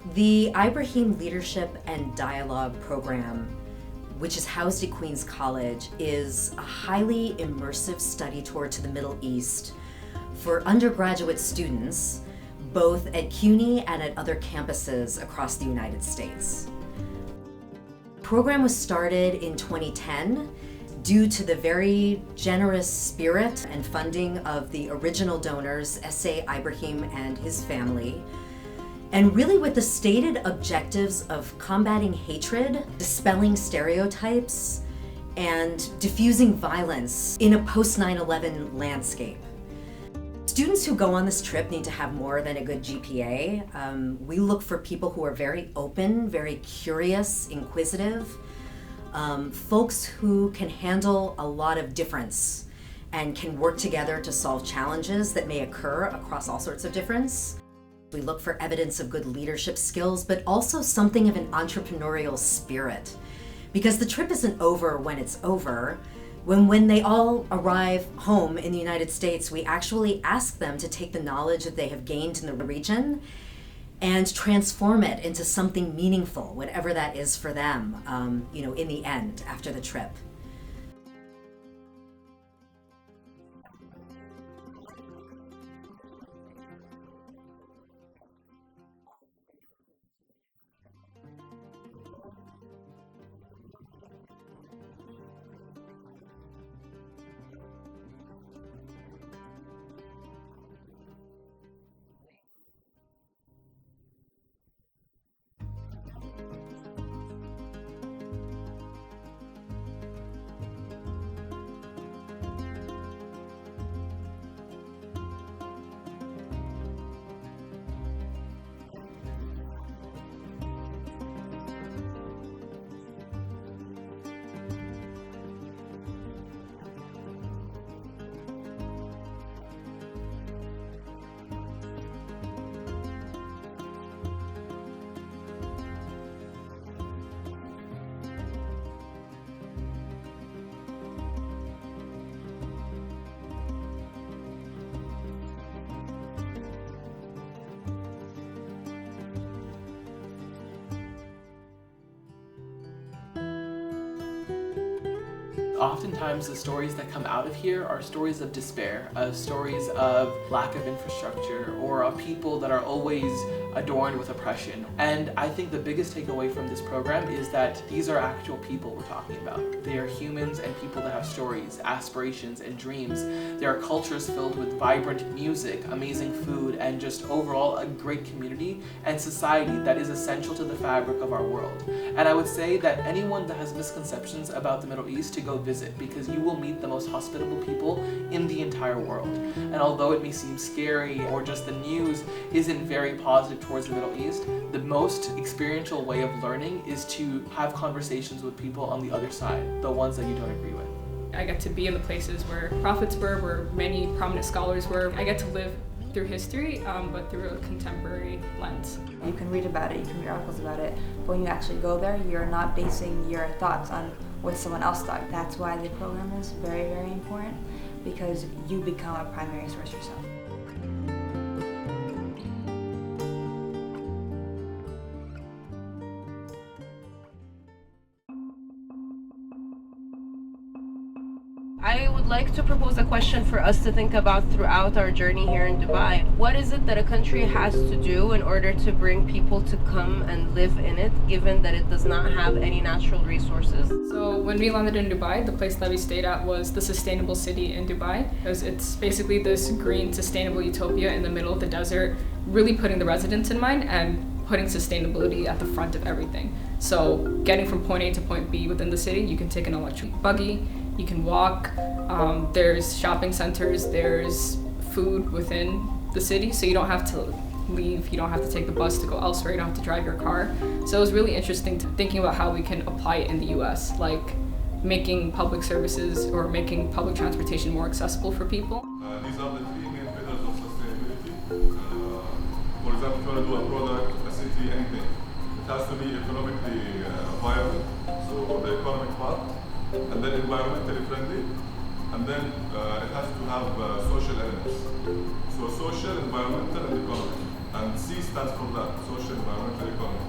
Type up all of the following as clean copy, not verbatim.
The Ibrahim Leadership and Dialogue Program, which is housed at Queens College, is a highly immersive study tour to the Middle East for undergraduate students, both at CUNY and at other campuses across the United States. The program was started in 2010 due to the very generous spirit and funding of the original donors, S.A. Ibrahim and his family, and really with the stated objectives of combating hatred, dispelling stereotypes, and diffusing violence in a post 9/11 landscape. Students who go on this trip need to have more than a good GPA. We look for people who are very open, very curious, inquisitive, folks who can handle a lot of difference and can work together to solve challenges that may occur across all sorts of difference. We look for evidence of good leadership skills, but also something of an entrepreneurial spirit. Because the trip isn't over when it's over. When they all arrive home in the United States, we actually ask them to take the knowledge that they have gained in the region and transform it into something meaningful, whatever that is for them, in the end, after the trip. Oftentimes the stories that come out of here are stories of despair, stories of lack of infrastructure, or of people that are always adorned with oppression. And I think the biggest takeaway from this program is that these are actual people we're talking about. They are humans and people that have stories, aspirations, and dreams. There are cultures filled with vibrant music, amazing food, and just overall a great community and society that is essential to the fabric of our world. And I would say that anyone that has misconceptions about the Middle East to go visit, because you will meet the most hospitable people in the entire world. And although it may seem scary or just the news isn't very positive towards the Middle East, the most experiential way of learning is to have conversations with people on the other side, the ones that you don't agree with. I get to be in the places where prophets were, where many prominent scholars were. I get to live through history, but through a contemporary lens. You can read about it, you can read articles about it, but when you actually go there, you're not basing your thoughts on what someone else thought. That's why the program is very, very important, because you become a primary source yourself. I would like to propose a question for us to think about throughout our journey here in Dubai. What is it that a country has to do in order to bring people to come and live in it, given that it does not have any natural resources? So when we landed in Dubai, the place that we stayed at was the Sustainable City in Dubai, because it's basically this green, sustainable utopia in the middle of the desert, really putting the residents in mind and putting sustainability at the front of everything. So getting from point A to point B within the city, you can take an electric buggy, you can walk, there's shopping centers, there's food within the city, so you don't have to leave, you don't have to take the bus to go elsewhere, you don't have to drive your car. So it was really interesting thinking about how we can apply it in the US, like making public services or making public transportation more accessible for people. These are the three main pillars of sustainability. For example, if you want to do a product, a city, anything, it has to be economically viable, so the economic part, and then environmentally friendly, and then it has to have social elements. So social, environmental, and economic. And C stands for that, social environmental economy.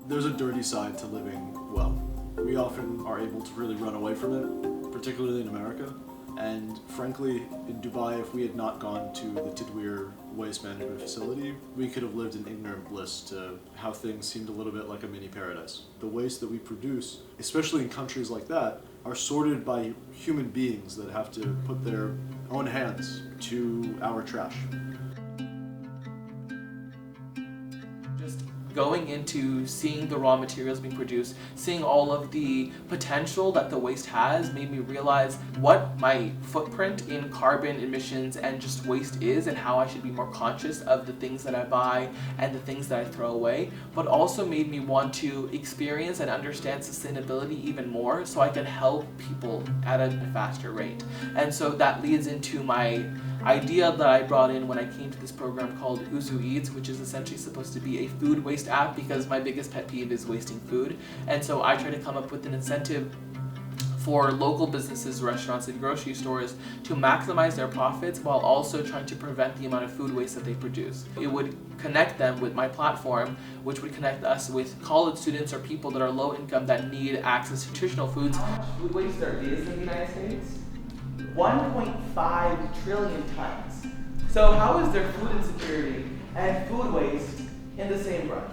There's a dirty side to living well. We often are able to really run away from it, particularly in America. And frankly, in Dubai, if we had not gone to the Tidweer waste management facility, we could have lived in ignorant bliss to how things seemed a little bit like a mini paradise. The waste that we produce, especially in countries like that, are sorted by human beings that have to put their own hands to our trash. Going into seeing the raw materials being produced, seeing all of the potential that the waste has, made me realize what my footprint in carbon emissions and just waste is, and how I should be more conscious of the things that I buy and the things that I throw away, but also made me want to experience and understand sustainability even more so I can help people at a faster rate. And so that leads into my idea that I brought in when I came to this program called Uzu Eats, which is essentially supposed to be a food waste app, because my biggest pet peeve is wasting food. And so I try to come up with an incentive for local businesses, restaurants, and grocery stores to maximize their profits while also trying to prevent the amount of food waste that they produce. It would connect them with my platform, which would connect us with college students or people that are low income that need access to nutritional foods. How much food waste there is in the United States? 1.5 trillion tons. So how is there food insecurity and food waste in the same breath?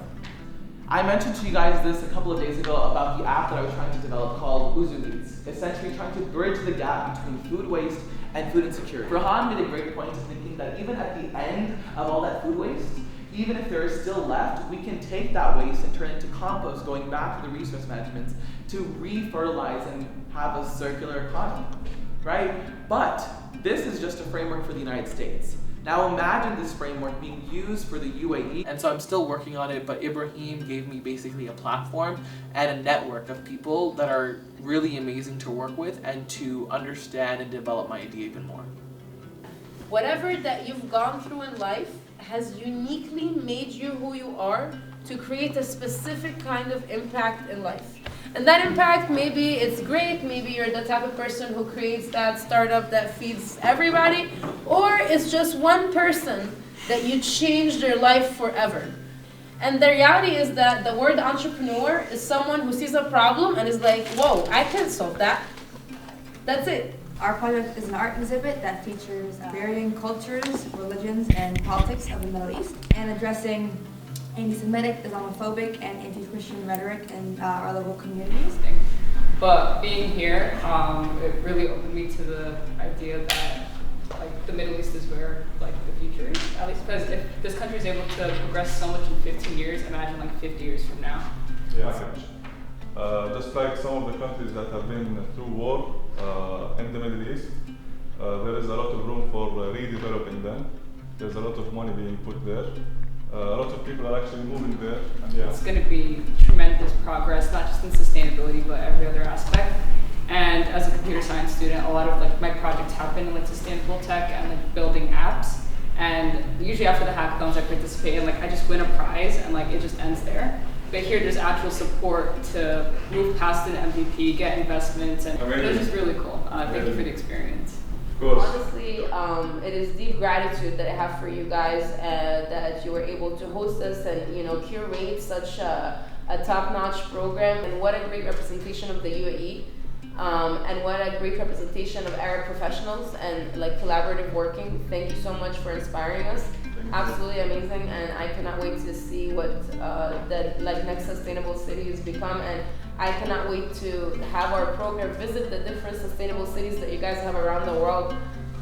I mentioned to you guys this a couple of days ago about the app that I was trying to develop called Uzu Eats, essentially trying to bridge the gap between food waste and food insecurity. Rahan made a great point of thinking that even at the end of all that food waste, even if there is still left, we can take that waste and turn it into compost, going back to the resource management to re-fertilize and have a circular economy. Right? But this is just a framework for the United States. Now imagine this framework being used for the UAE, and so I'm still working on it, but Ibrahim gave me basically a platform and a network of people that are really amazing to work with and to understand and develop my idea even more. Whatever that you've gone through in life has uniquely made you who you are to create a specific kind of impact in life. And that impact, maybe it's great, maybe you're the type of person who creates that startup that feeds everybody, or it's just one person that you changed their life forever. And the reality is that the word entrepreneur is someone who sees a problem and is like, whoa, I can solve that. That's it. Our project is an art exhibit that features varying cultures, religions, and politics of the Middle East, and addressing anti-Semitic, Islamophobic, and anti-Christian rhetoric in our local communities. But being here, it really opened me to the idea that like the Middle East is where like the future is. At least because if this country is able to progress so much in 15 years, imagine like 50 years from now. Yeah. Just like some of the countries that have been through war in the Middle East, there is a lot of room for redeveloping them. There's a lot of money being put there. A lot of people are actually moving there. And It's going to be tremendous progress, not just in sustainability, but every other aspect. And as a computer science student, a lot of like my projects happen in like sustainable tech and like building apps. And usually after the hackathons I participate and like I just win a prize and like it just ends there. But here there's actual support to move past an MVP, get investments, and it was just really cool. Thank you for the experience. Honestly, it is deep gratitude that I have for you guys that you were able to host us and curate such a top-notch program, and what a great representation of the UAE, and what a great representation of Arab professionals and like collaborative working. Thank you so much for inspiring us. Absolutely amazing, and I cannot wait to see what the next sustainable city has become, and I cannot wait to have our program visit the different sustainable cities that you guys have around the world.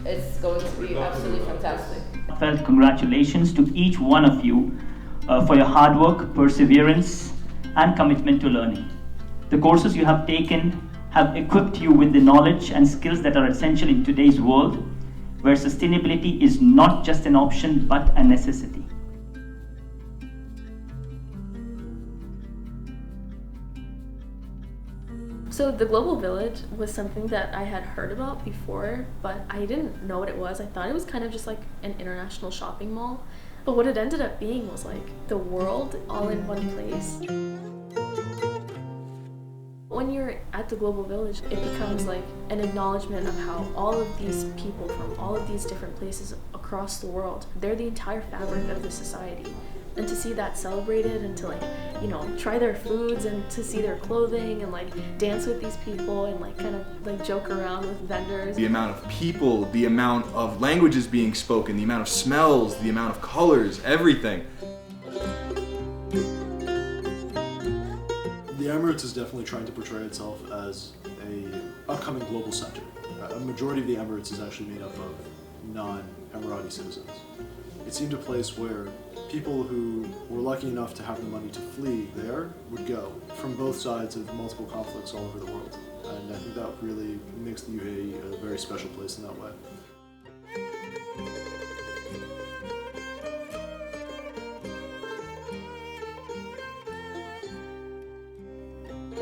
It's going to be absolutely fantastic. Heartfelt congratulations to each one of you for your hard work, perseverance, and commitment to learning. The courses you have taken have equipped you with the knowledge and skills that are essential in today's world, where sustainability is not just an option but a necessity. So the Global Village was something that I had heard about before, but I didn't know what it was. I thought it was kind of just like an international shopping mall. But what it ended up being was like the world all in one place. When when you're at the Global Village, it becomes like an acknowledgement of how all of these people from all of these different places across the world, they're the entire fabric of the society. And to see that celebrated and to, like, you know, try their foods and to see their clothing and like dance with these people and like kind of like joke around with vendors. The amount of people, the amount of languages being spoken, the amount of smells, the amount of colors, everything. The Emirates is definitely trying to portray itself as a upcoming global center. A majority of the Emirates is actually made up of non-Emirati citizens. It seemed a place where people who were lucky enough to have the money to flee there would go from both sides of multiple conflicts all over the world. And I think that really makes the UAE a very special place in that way.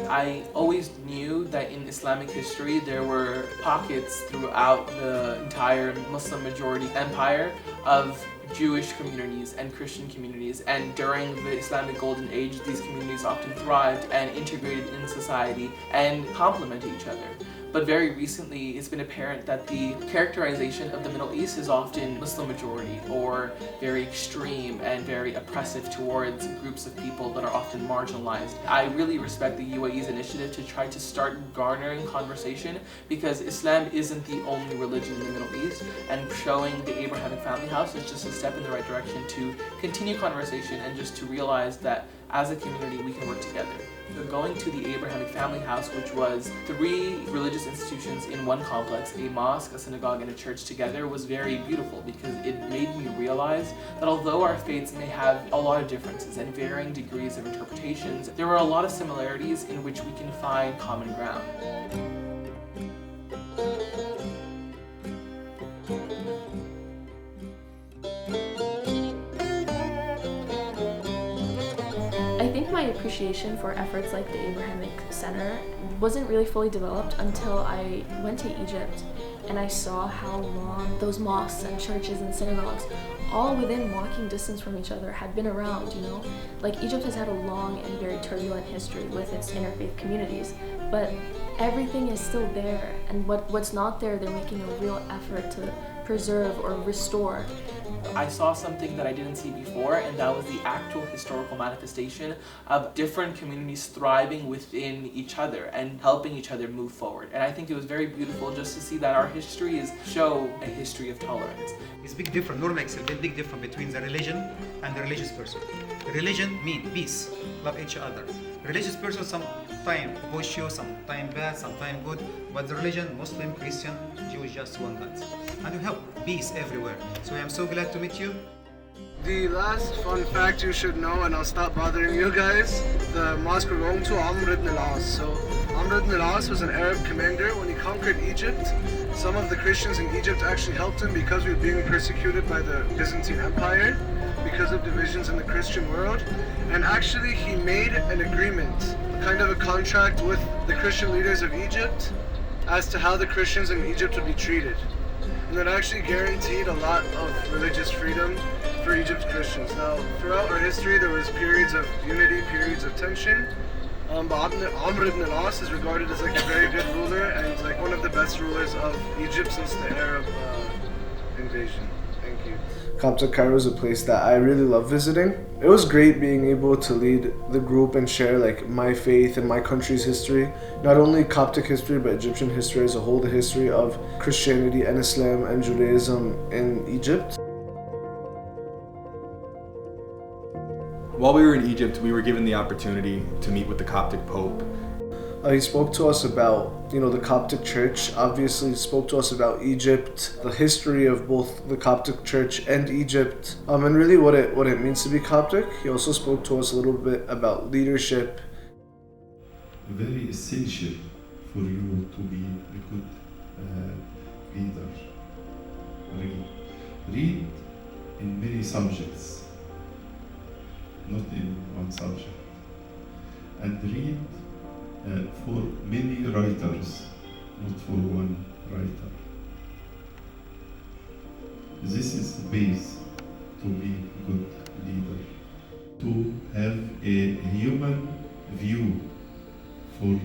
I always knew that in Islamic history there were pockets throughout the entire Muslim majority empire of Jewish communities and Christian communities, and during the Islamic Golden Age these communities often thrived and integrated in society and complemented each other. But very recently it's been apparent that the characterization of the Middle East is often Muslim majority or very extreme and very oppressive towards groups of people that are often marginalized. I really respect the UAE's initiative to try to start garnering conversation, because Islam isn't the only religion in the Middle East, and showing the Abrahamic Family House is just a step in the right direction to continue conversation and just to realize that as a community we can work together. So going to the Abrahamic Family House, which was 3 religious institutions in one complex, a mosque, a synagogue, and a church together, was very beautiful because it made me realize that although our faiths may have a lot of differences and varying degrees of interpretations, there are a lot of similarities in which we can find common ground. My appreciation for efforts like the Abrahamic Center wasn't really fully developed until I went to Egypt and I saw how long those mosques and churches and synagogues, all within walking distance from each other, had been around, you know? Like, Egypt has had a long and very turbulent history with its interfaith communities, but everything is still there, and what's not there, they're making a real effort to preserve or restore. I saw something that I didn't see before, and that was the actual historical manifestation of different communities thriving within each other and helping each other move forward. And I think it was very beautiful just to see that our histories show a history of tolerance. It's big difference. Nur makes a big difference between the religion and the religious person. Religion means peace, love each other. Religious person sometimes push you, sometimes bad, sometimes good, but the religion, Muslim, Christian, Jewish, just one God. And you help peace everywhere. So I am so glad to meet you. The last fun fact you should know, and I'll stop bothering you guys, the mosque we're going to, Amr ibn al-As. So Amr ibn al-As was an Arab commander. When he conquered Egypt, some of the Christians in Egypt actually helped him because we were being persecuted by the Byzantine Empire because of divisions in the Christian world. And actually he made an agreement, kind of a contract with the Christian leaders of Egypt as to how the Christians in Egypt would be treated. And that actually guaranteed a lot of religious freedom for Egypt's Christians. Now, throughout our history, there was periods of unity, periods of tension. But Amr ibn al-As is regarded as like a very good ruler and like one of the best rulers of Egypt since the Arab invasion. Thank you. Coptic Cairo is a place that I really love visiting. It was great being able to lead the group and share like my faith and my country's history. Not only Coptic history, but Egyptian history as a whole, the history of Christianity and Islam and Judaism in Egypt. While we were in Egypt, we were given the opportunity to meet with the Coptic Pope. He spoke to us about, the Coptic Church, obviously spoke to us about Egypt, the history of both the Coptic Church and Egypt, and really what it means to be Coptic. He also spoke to us a little bit about leadership. Very essential for you to be a good leader. Read in many subjects, not in one subject, and read for many writers, not for one writer. This is the base to be a good leader. To have a human view for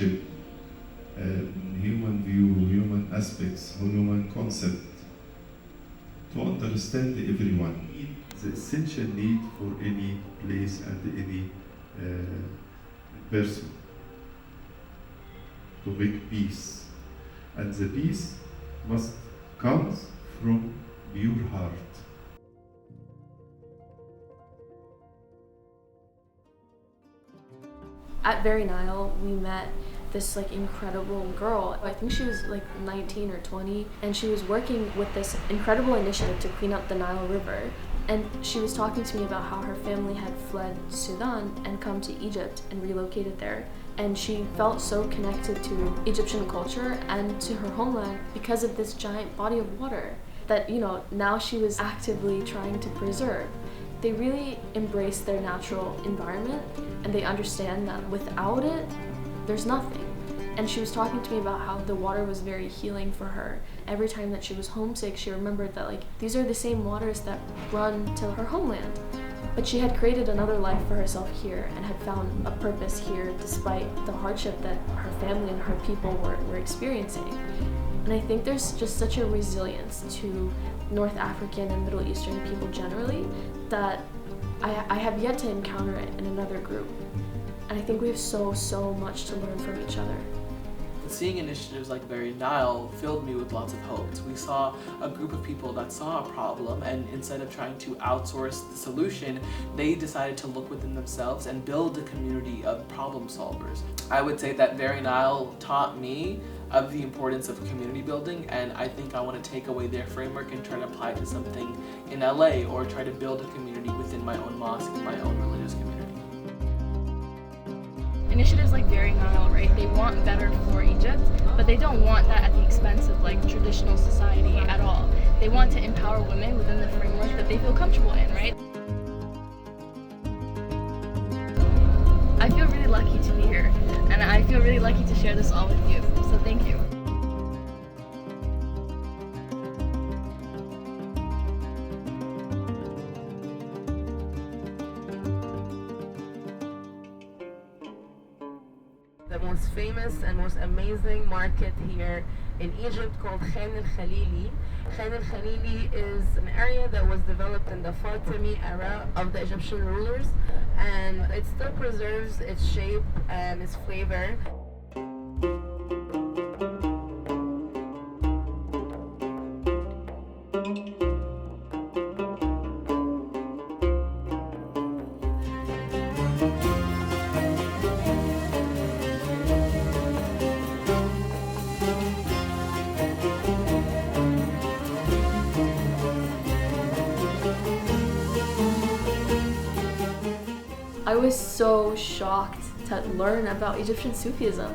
relationship, human view, human aspects, human concept, to understand everyone. The essential need for any place and any person to make peace, and the peace must come from your heart. At Very Nile, we met this incredible girl. I think she was 19 or 20, and she was working with this incredible initiative to clean up the Nile River. And she was talking to me about how her family had fled Sudan and come to Egypt and relocated there. And she felt so connected to Egyptian culture and to her homeland because of this giant body of water that, now she was actively trying to preserve. They really embrace their natural environment, and they understand that without it, there's nothing. And she was talking to me about how the water was very healing for her. Every time that she was homesick, she remembered that these are the same waters that run to her homeland. But she had created another life for herself here and had found a purpose here despite the hardship that her family and her people were experiencing. And I think there's just such a resilience to North African and Middle Eastern people generally that I have yet to encounter it in another group. And I think we have so much to learn from each other. Seeing initiatives like Very Nile filled me with lots of hopes. We saw a group of people that saw a problem, and instead of trying to outsource the solution, they decided to look within themselves and build a community of problem solvers. I would say that Very Nile taught me of the importance of community building, and I think I want to take away their framework and try to apply it to something in LA, or try to build a community within my own mosque and my own religious community. Initiatives like Very Nile, right, they want better for Egypt, but they don't want that at the expense of traditional society at all. They want to empower women within the framework that they feel comfortable in, right? I feel really lucky to be here, and I feel really lucky to share this all with you, so thank you. The most famous and most amazing market here in Egypt called Khan al-Khalili. Khan al-Khalili is an area that was developed in the Fatimi era of the Egyptian rulers, and it still preserves its shape and its flavor. I was so shocked to learn about Egyptian Sufism.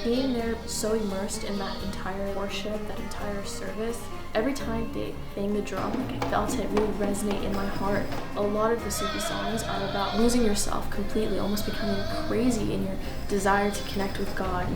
Being there so immersed in that entire worship, that entire service, every time they bang the drum, I felt it really resonate in my heart. A lot of the Sufi songs are about losing yourself completely, almost becoming crazy in your desire to connect with God,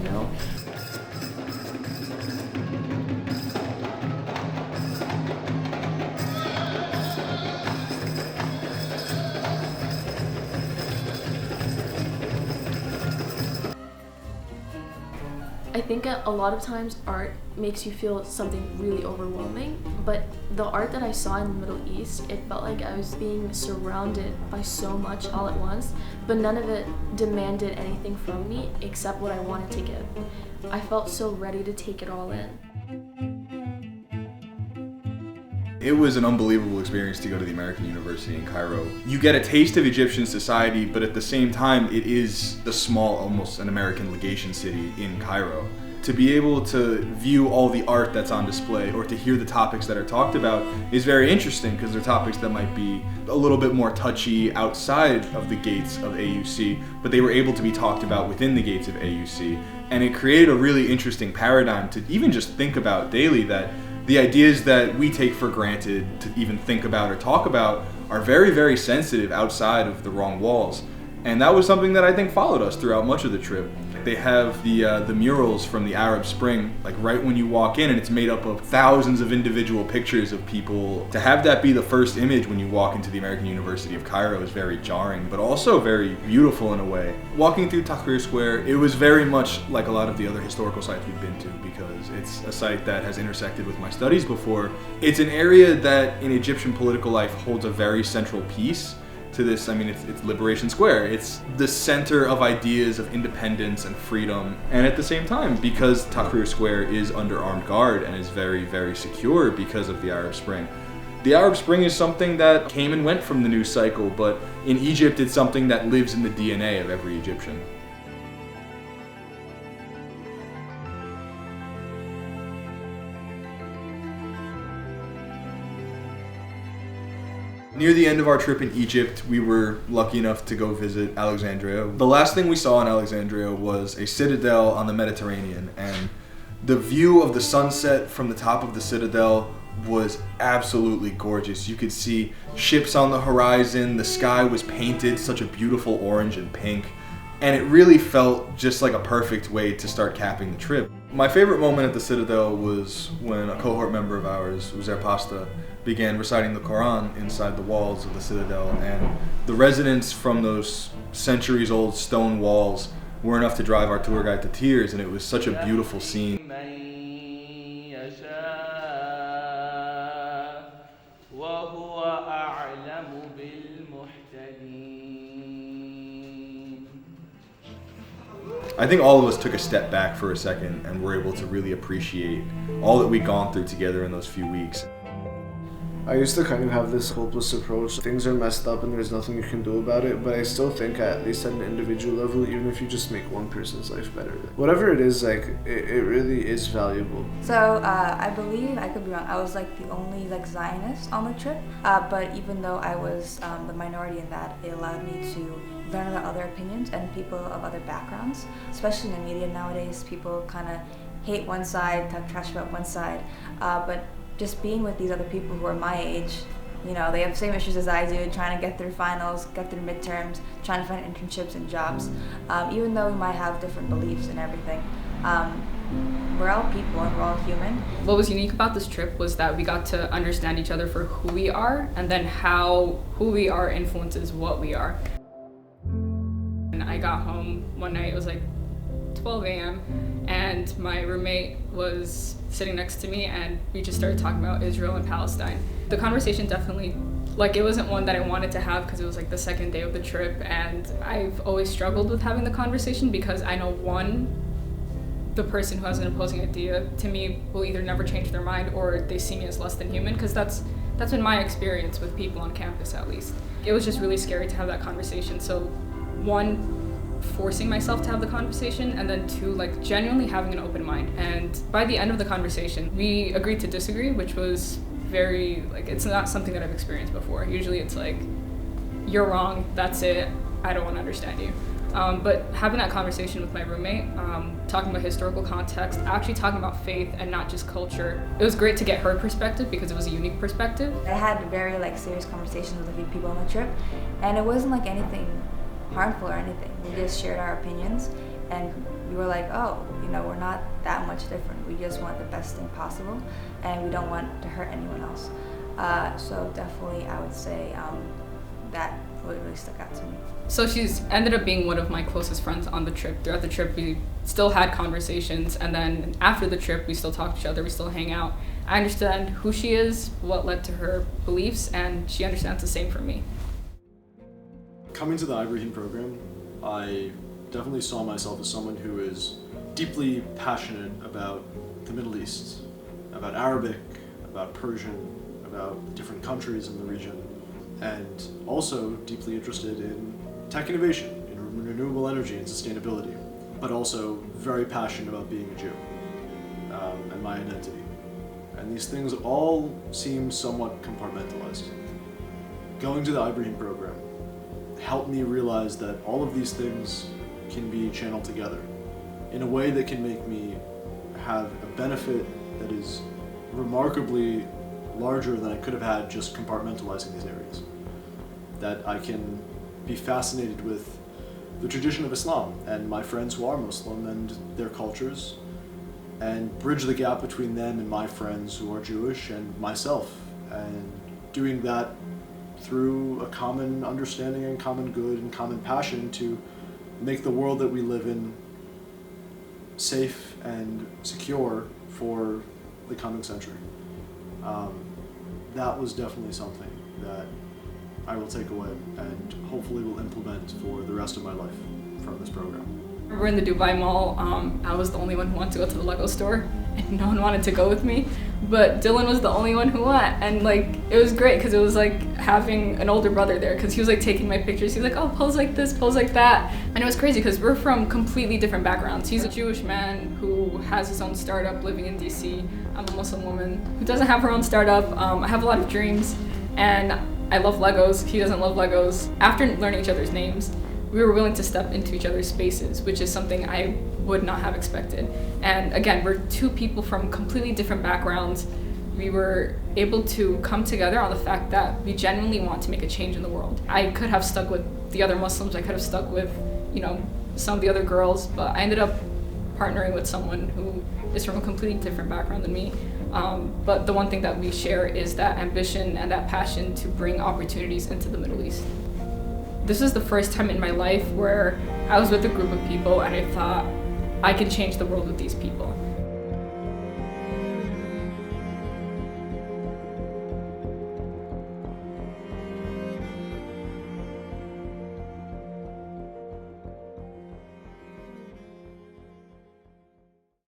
I think a lot of times art makes you feel something really overwhelming, but the art that I saw in the Middle East, it felt like I was being surrounded by so much all at once, but none of it demanded anything from me except what I wanted to give. I felt so ready to take it all in. It was an unbelievable experience to go to the American University in Cairo. You get a taste of Egyptian society, but at the same time, it is the small, almost an American legation city in Cairo. To be able to view all the art that's on display or to hear the topics that are talked about is very interesting, because they're topics that might be a little bit more touchy outside of the gates of AUC, but they were able to be talked about within the gates of AUC. And it created a really interesting paradigm to even just think about daily, that the ideas that we take for granted to even think about or talk about are very, very sensitive outside of the wrong walls. And that was something that I think followed us throughout much of the trip. They have the murals from the Arab Spring, like right when you walk in, and it's made up of thousands of individual pictures of people. To have that be the first image when you walk into the American University of Cairo is very jarring, but also very beautiful in a way. Walking through Tahrir Square, it was very much like a lot of the other historical sites we've been to, because it's a site that has intersected with my studies before. It's an area that in Egyptian political life holds a very central piece to this. I mean, it's Liberation Square. It's the center of ideas of independence and freedom. And at the same time, because Tahrir Square is under armed guard and is very, very secure because of the Arab Spring. The Arab Spring is something that came and went from the news cycle, but in Egypt, it's something that lives in the DNA of every Egyptian. Near the end of our trip in Egypt, we were lucky enough to go visit Alexandria. The last thing we saw in Alexandria was a citadel on the Mediterranean, and the view of the sunset from the top of the citadel was absolutely gorgeous. You could see ships on the horizon, the sky was painted such a beautiful orange and pink, and it really felt just like a perfect way to start capping the trip. My favorite moment at the citadel was when a cohort member of ours, Uzair Pasta, began reciting the Quran inside the walls of the citadel, and the residents from those centuries-old stone walls were enough to drive our tour guide to tears, and it was such a beautiful scene. I think all of us took a step back for a second and were able to really appreciate all that we'd gone through together in those few weeks. I used to kind of have this hopeless approach. Things are messed up and there's nothing you can do about it, but I still think at least at an individual level, even if you just make one person's life better, whatever it is, like, it really is valuable. So I believe, I could be wrong, I was like the only like Zionist on the trip, but even though I was the minority in that, it allowed me to learn about other opinions and people of other backgrounds. Especially in the media nowadays, people kind of hate one side, talk trash about one side, but just being with these other people who are my age, you know, they have the same issues as I do, trying to get through finals, get through midterms, trying to find internships and jobs. Even though we might have different beliefs and everything, we're all people and we're all human. What was unique about this trip was that we got to understand each other for who we are, and then how who we are influences what we are. And I got home one night, it was like 12 a.m. and my roommate was sitting next to me and we just started talking about Israel and Palestine. The conversation definitely, like, it wasn't one that I wanted to have because it was like the second day of the trip, and I've always struggled with having the conversation because I know, one, the person who has an opposing idea to me will either never change their mind or they see me as less than human, because that's been my experience with people on campus, at least. It was just really scary to have that conversation. So one, forcing myself to have the conversation, and then two, like, genuinely having an open mind. And by the end of the conversation, we agreed to disagree, which was very, like, it's not something that I've experienced before. Usually it's like, you're wrong, that's it, I don't want to understand you. But having that conversation with my roommate, talking about historical context, actually talking about faith and not just culture, it was great to get her perspective because it was a unique perspective. I had very like serious conversations with a few people on the trip, and it wasn't like anything harmful or anything. We just shared our opinions, and we were like, oh, you know, we're not that much different. We just want the best thing possible, and we don't want to hurt anyone else. So definitely, I would say that really stuck out to me. So she's ended up being one of my closest friends on the trip. Throughout the trip, we still had conversations, and then after the trip, we still talk to each other, we still hang out. I understand who she is, what led to her beliefs, and she understands the same from me. Coming to the Ibrahim program, I definitely saw myself as someone who is deeply passionate about the Middle East, about Arabic, about Persian, about different countries in the region, and also deeply interested in tech innovation, in renewable energy and sustainability, but also very passionate about being a Jew and my identity. And these things all seem somewhat compartmentalized. Going to the Ibrahim program helped me realize that all of these things can be channeled together in a way that can make me have a benefit that is remarkably larger than I could have had just compartmentalizing these areas. That I can be fascinated with the tradition of Islam and my friends who are Muslim and their cultures, and bridge the gap between them and my friends who are Jewish and myself, and doing that through a common understanding and common good and common passion to make the world that we live in safe and secure for the coming century. That was definitely something that I will take away and hopefully will implement for the rest of my life from this program. We're in the Dubai Mall. I was the only one who wanted to go to the Lego store, and no one wanted to go with me. But Dylan was the only one who went, and like it was great because it was like having an older brother there, because he was like taking my pictures. He was like, "Oh, pose like this, pose like that," and it was crazy because we're from completely different backgrounds. He's a Jewish man who has his own startup living in DC. I'm a Muslim woman who doesn't have her own startup. I have a lot of dreams, and I love Legos. He doesn't love Legos. After learning each other's names, we were willing to step into each other's spaces, which is something I would not have expected. And again, we're two people from completely different backgrounds. We were able to come together on the fact that we genuinely want to make a change in the world. I could have stuck with the other Muslims, I could have stuck with, some of the other girls, but I ended up partnering with someone who is from a completely different background than me. But the one thing that we share is that ambition and that passion to bring opportunities into the Middle East. This is the first time in my life where I was with a group of people and I thought, I can change the world with these people.